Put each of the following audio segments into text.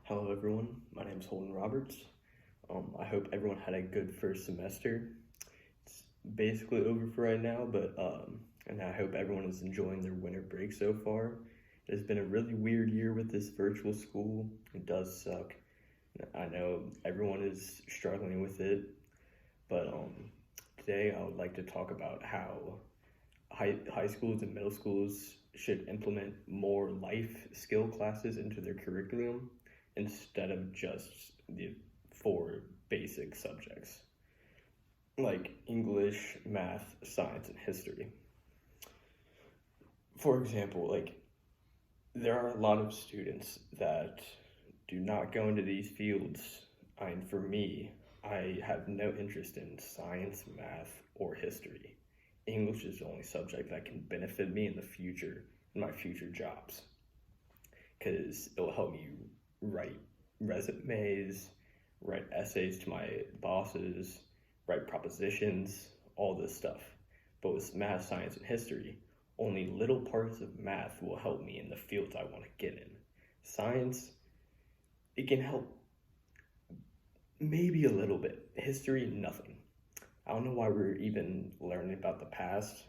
Hello everyone, my name is Holden Roberts. I hope everyone had a good first semester. It's basically over for right now, and I hope everyone is enjoying their winter break so far. It has been a really weird year with this virtual school. It does suck. I know everyone is struggling with it, but today I would like to talk about how high schools and middle schools should implement more life skill classes into their curriculum instead of just the four basic subjects like English, math, science, and history. For example, there are a lot of students that do not go into these fields. For me, I have no interest in science, math, or history. English is the only subject that can benefit me in the future, in my future jobs, because it will help me write resumes, write essays to my bosses, write propositions, all this stuff. But with math, science, and history, only little parts of math will help me in the fields I want to get in. Science, it can help maybe a little bit. History, nothing. I don't know why we're even learning about the past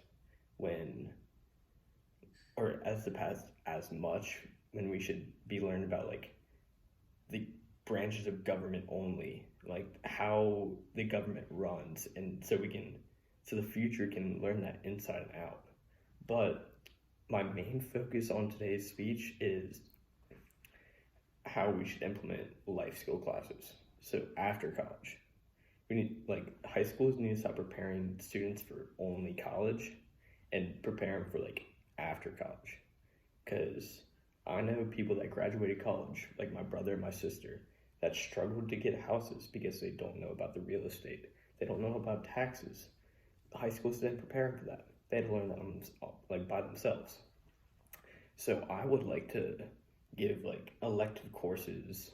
as much when we should be learning about the branches of government only, like how the government runs, and so the future can learn that inside and out. But my main focus on today's speech is how we should implement life skill classes. So after college, we need high schools need to stop preparing students for only college and prepare them for after college, because I know people that graduated college, like my brother and my sister, that struggled to get houses because they don't know about the real estate. They don't know about taxes. The high schools didn't prepare them for that. They had to learn that by themselves. So I would like to give elective courses,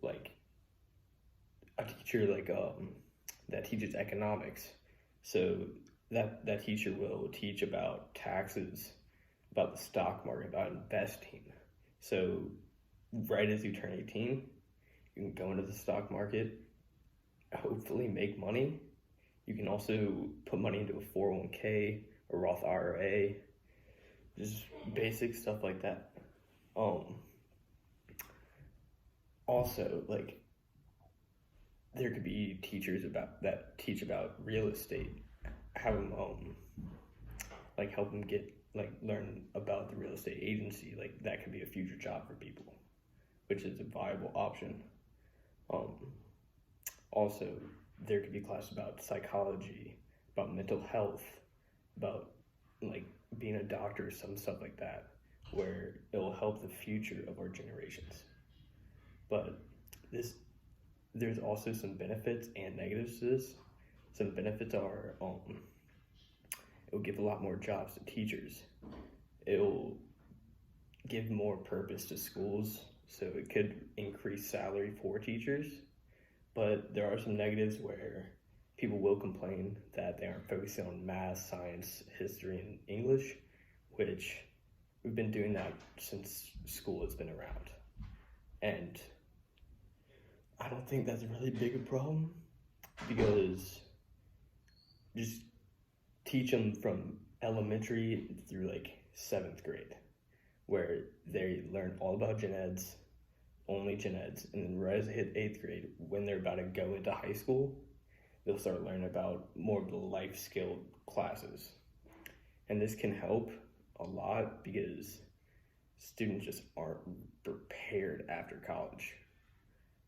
like a teacher that teaches economics. So that teacher will teach about taxes, about the stock market, about investing. So right as you turn 18, you can go into the stock market, hopefully make money. You can also put money into a 401k, a Roth IRA, just basic stuff like that. Also, there could be teachers that teach about real estate, have them help them get learn about the real estate agency. That could be a future job for people, which is a viable option. Also, there could be classes about psychology, about mental health, about being a doctor, some stuff like that, where it will help the future of our generations. But there's also some benefits and negatives to this. Some benefits are it will give a lot more jobs to teachers. It will give more purpose to schools, so it could increase salary for teachers. But there are some negatives where people will complain that they aren't focusing on math, science, history, and English, which we've been doing that since school has been around. And I don't think that's really big a problem, because just teach them from elementary through 7th grade, where they learn all about gen eds, only gen eds, and then right as they hit 8th grade, when they're about to go into high school, they'll start learning about more of the life skill classes. And this can help a lot because students just aren't prepared after college.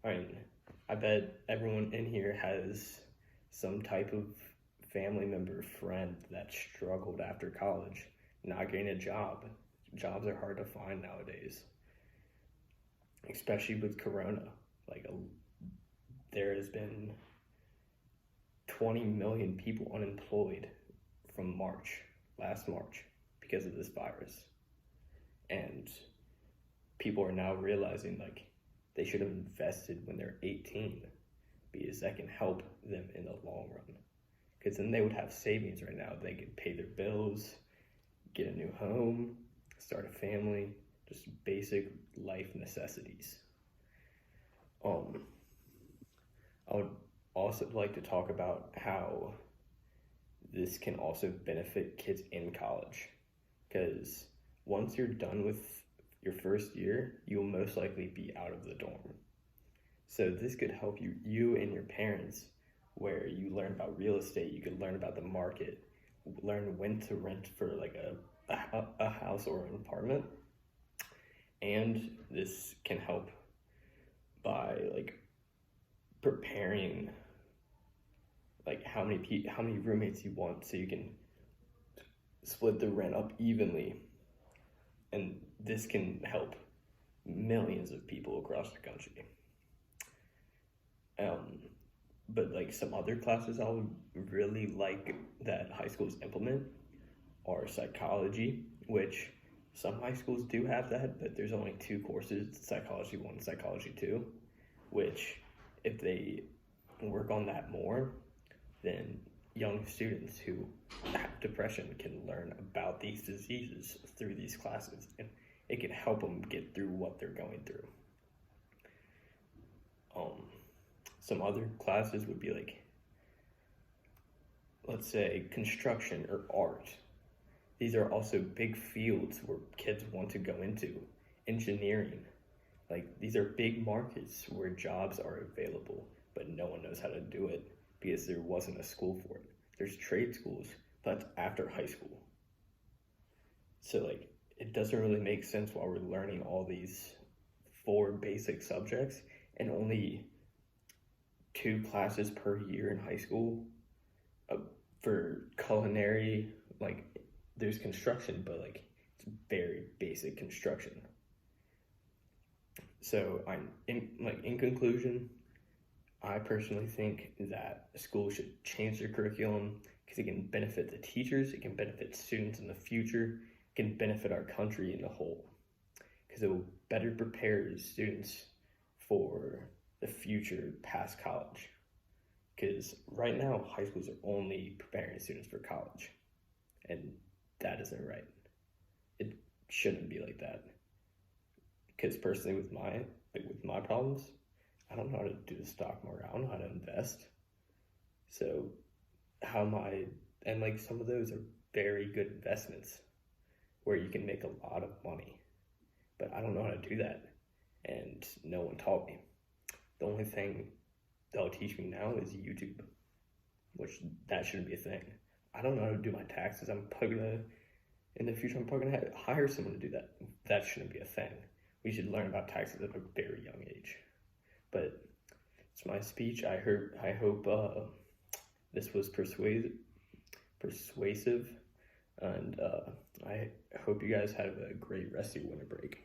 I bet everyone in here has some type of family member, friend that struggled after college, not getting a job. Jobs are hard to find nowadays, especially with Corona. There has been 20 million people unemployed from last March, because of this virus. And people are now realizing they should have invested when they're 18, because that can help them in the long run. Because then they would have savings right now. They could pay their bills, get a new home, start a family, just basic life necessities. Um, I would also like to talk about how this can also benefit kids in college, because once you're done with your first year, you'll most likely be out of the dorm. So this could help you and your parents, where you learn about real estate, you could learn about the market, learn when to rent for like a house or an apartment. And this can help by like preparing like how many roommates you want, so you can split the rent up evenly, and this can help millions of people across the country. Um, but like some other classes I would really like that high schools implement are psychology, which some high schools do have that, but there's only two courses, psychology 1 and psychology 2, which if they work on that more, then young students who have depression can learn about these diseases through these classes, and it can help them get through what they're going through. Some other classes would be like, let's say, construction or art. These are also big fields where kids want to go into. Engineering, like these are big markets where jobs are available, but no one knows how to do it because there wasn't a school for it. There's trade schools, but that's after high school. So like, it doesn't really make sense while we're learning all these 4 basic subjects and only 2 classes per year in high school. For culinary, like there's construction, but like it's very basic construction. So in conclusion, I personally think that schools should change their curriculum because it can benefit the teachers, it can benefit students in the future, it can benefit our country in the whole, because it will better prepare students for the future past college. Because right now, high schools are only preparing students for college, and that isn't right. It shouldn't be like that. Because personally, with my problems, I don't know how to do the stock market. I don't know how to invest. So and like some of those are very good investments where you can make a lot of money, but I don't know how to do that, and no one taught me. The only thing they'll teach me now is YouTube, which that shouldn't be a thing. I don't know how to do my taxes. In the future, I'm probably gonna hire someone to do that. That shouldn't be a thing. We should learn about taxes at a very young age. But it's my speech. I hope this was persuasive, and I hope you guys have a great rest of your winter break.